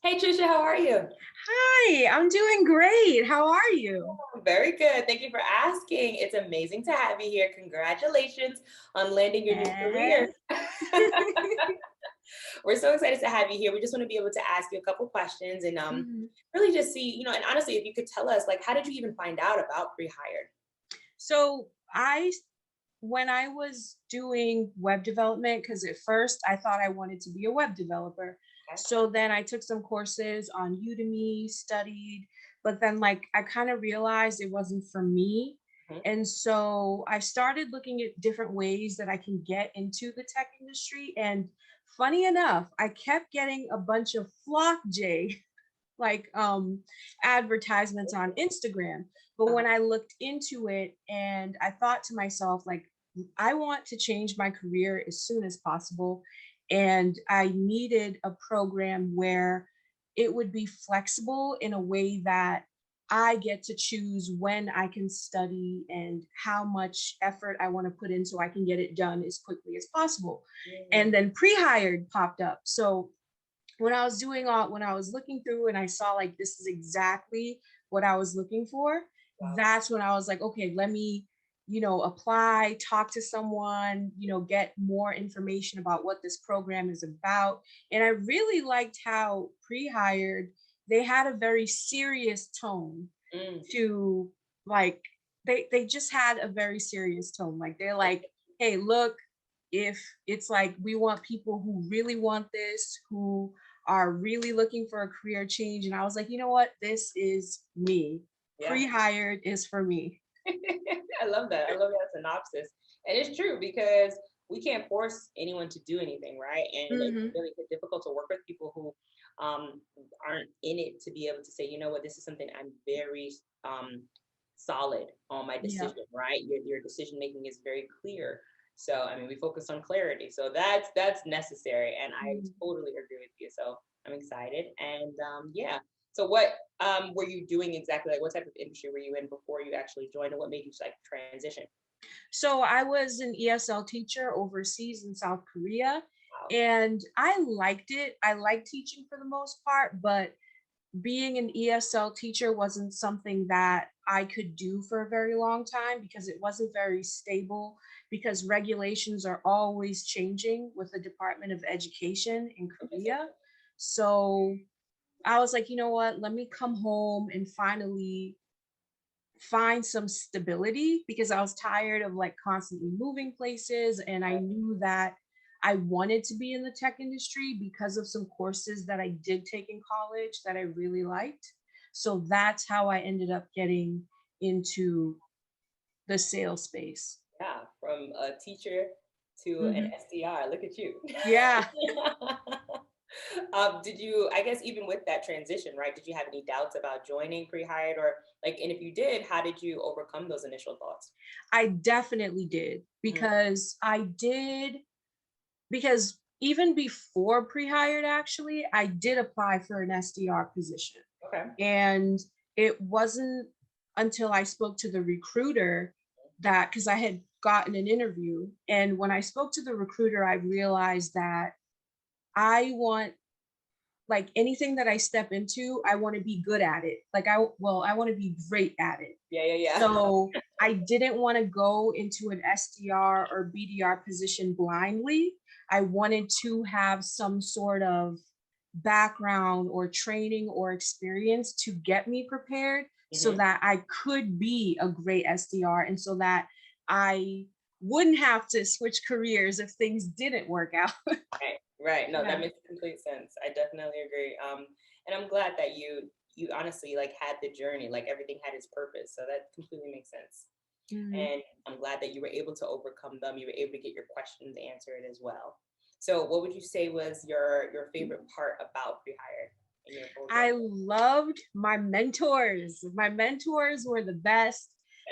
Hey Trisha, how are you? Hi, I'm doing great. How are you? Very good. Thank you for asking. It's amazing to have you here. Congratulations on landing your new career. Yes. We're so excited to have you here. We just want to be able to ask you a couple questions and Mhm. really just see, and honestly, if you could tell us, like, how did you even find out about Prehired? So when I was doing web development, because at first I thought I wanted to be a web developer. Okay. So then I took some courses on Udemy, studied, but then like I kind of realized it wasn't for me. Mhm. And so I started looking at different ways that I can get into the tech industry. And funny enough, I kept getting a bunch of flock J like advertisements on Instagram. But Uh-huh. when I looked into it and I thought to myself, like, I want to change my career as soon as possible. And I needed a program where it would be flexible in a way that I get to choose when I can study and how much effort I want to put in so I can get it done as quickly as possible. Mm, And then Prehired popped up. So when I was looking through and I saw like this is exactly what I was looking for, wow. that's when I was like, okay, let me, apply, talk to someone, get more information about what this program is about. And I really liked how pre-hired, they had a very serious tone Mm, to like they just had a very serious tone. Like they're like, hey, look, if it's like we want people who really want this, who are really looking for a career change. And I was like, you know what? This is me. yeah. Pre-hired is for me. I love that. I love that synopsis. And it's true because we can't force anyone to do anything, right? And it's Hmm. really difficult to work with people who aren't in it to be able to say, you know what, this is something I'm very solid on my Yeah. decision, right? Your decision making is very clear. So I mean, we focus on clarity. So that's necessary, and I Mhm. totally agree with you. So I'm excited, and yeah. So what were you doing exactly? Like, what type of industry were you in before you actually joined, and what made you like transition? So I was an ESL teacher overseas in South Korea, Wow. and I liked it. I liked teaching for the most part, but being an ESL teacher wasn't something that I could do for a very long time because it wasn't very stable, because regulations are always changing with the Department of Education in Interesting. Korea. So I was like, you know what, let me come home and finally find some stability because I was tired of like constantly moving places. And I Right. knew that I wanted to be in the tech industry because of some courses that I did take in college that I really liked. So that's how I ended up getting into the sales space. Yeah, from a teacher to an Mhm. SDR. Look at you. Yeah. Did you, I guess, even with that transition, right? Did you have any doubts about joining pre-hired or like, and if you did, how did you overcome those initial thoughts? I definitely did Mhm. because even before pre-hired, actually, I did apply for an SDR position. Okay. And it wasn't until I spoke to the recruiter that, because I had gotten an interview, and when I spoke to the recruiter, I realized that I want, like, anything that I step into, I want to be good at it. I want to be great at it. Yeah, yeah, yeah. So I didn't want to go into an SDR or BDR position blindly. I wanted to have some sort of background or training or experience to get me prepared so Hmm. that I could be a great SDR and so that I wouldn't have to switch careers if things didn't work out. Right, right. No, that Yeah. makes complete sense. I definitely agree. And I'm glad that you honestly like had the journey, like everything had its purpose. So that completely makes sense. Mhm. And I'm glad that you were able to overcome them. You were able to get your questions answered as well. So, what would you say was your favorite part about Prehire in your whole I journey? loved my mentors. My mentors were the best,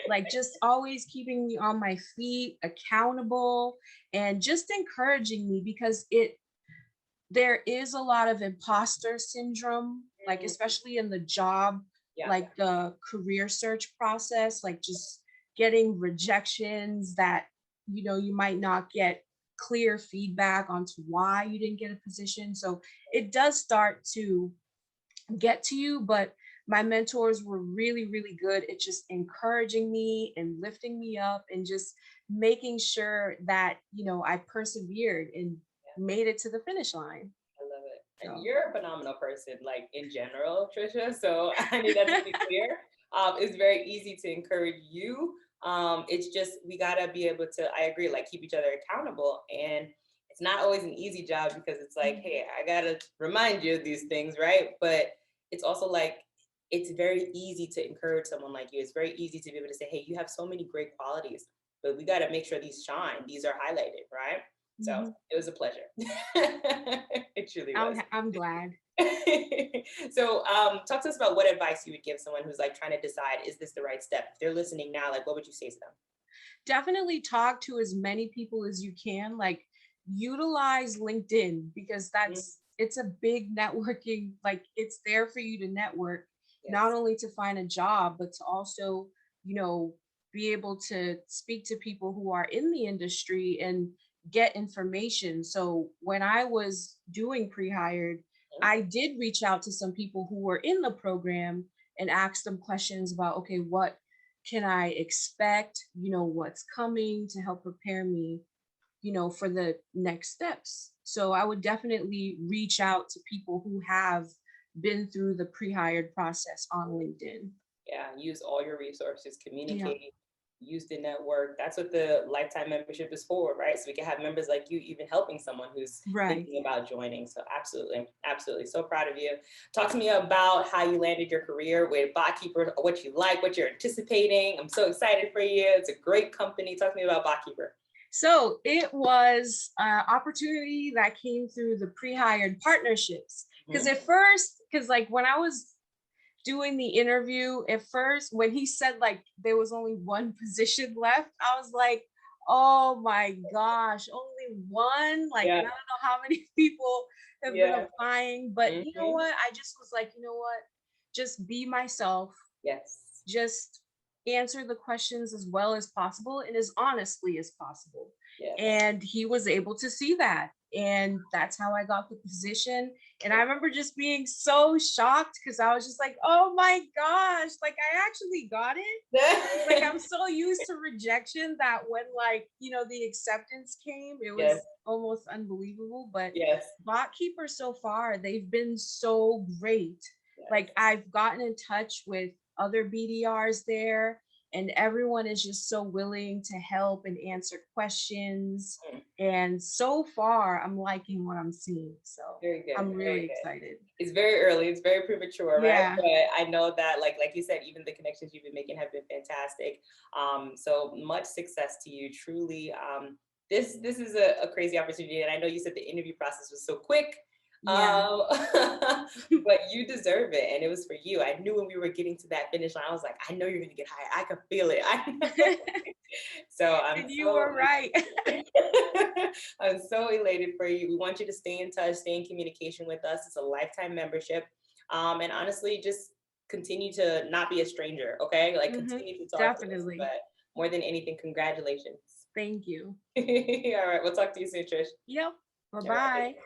like just always keeping me on my feet, accountable, and just encouraging me because there is a lot of imposter syndrome, like Mm, especially in the job, yeah, like the career search process, like just getting rejections that you might not get clear feedback onto why you didn't get a position. So it does start to get to you, but my mentors were really, really good at just encouraging me and lifting me up and just making sure that, I persevered and made it to the finish line. I love it. And So, you're a phenomenal person, like in general, Trisha. So I need that to be clear. It's very easy to encourage you. It's just we gotta be able to. I agree, like keep each other accountable, and it's not always an easy job because it's like, Mhm. hey, I gotta remind you of these things, right? But it's also like it's very easy to encourage someone like you. It's very easy to be able to say, hey, you have so many great qualities, but we gotta make sure these shine. These are highlighted, right? So Mhm. it was a pleasure. It truly was. I'm glad. So, talk to us about what advice you would give someone who's like trying to decide, is this the right step? If they're listening now, like, what would you say to them? Definitely talk to as many people as you can. Like, utilize LinkedIn because Mm, it's a big networking, like it's there for you to network, not yes. only to find a job, but to also, you know, be able to speak to people who are in the industry and get information. So when I was doing pre-hired, Mm, I did reach out to some people who were in the program and asked them questions about, okay, what can I expect? What's coming to help prepare me, for the next steps. So I would definitely reach out to people who have been through the pre-hired process on LinkedIn. yeah, use all your resources, Yeah. communicate, use the network. That's what the lifetime membership is for, right? So we can have members like you even helping someone who's Right. thinking about joining. So absolutely, absolutely. So proud of you. Talk to me about how you landed your career with BotKeeper, what you like, what you're anticipating. I'm so excited for you. It's a great company. Talk to me about BotKeeper. So it was an opportunity that came through the pre-hired partnerships. Because Mhm. at first, because like when I was doing the interview at first, when he said like there was only one position left, I was like, oh my gosh, only one? Like, Yeah, and I don't know how many people have been yeah. applying, but you know Hmm. what? I just was like, you know what? Just be myself, Yes, just answer the questions as well as possible and as honestly as possible. yes. And he was able to see that. And that's how I got the position. And I remember just being so shocked because I was just like, oh my gosh, like I actually got it. Like I'm so used to rejection that when like, the acceptance came, it Yes, was almost unbelievable. But yes, BotKeeper so far, they've been so great. yes. Like I've gotten in touch with other BDRs there, and everyone is just so willing to help and answer questions. Mm. And so far, I'm liking what I'm seeing. So Very good, I'm very really good. excited. It's very early. It's very premature, right? Yeah. But I know that, like you said, even the connections you've been making have been fantastic. So much success to you, truly. This is a crazy opportunity, and I know you said the interview process was so quick, Yeah. um, but you deserve it, and it was for you. I knew when we were getting to that finish line, I was like, I know you're gonna get hired. I can feel it. I know. So I'm And you so were right. I'm so elated for you. We want you to stay in touch, stay in communication with us. It's a lifetime membership. And honestly, just continue to not be a stranger, okay? Like Hmm. continue to talk to us. Definitely. But more than anything, congratulations. Thank you. All right, we'll talk to you soon, Trish. Yep. Bye All right. bye.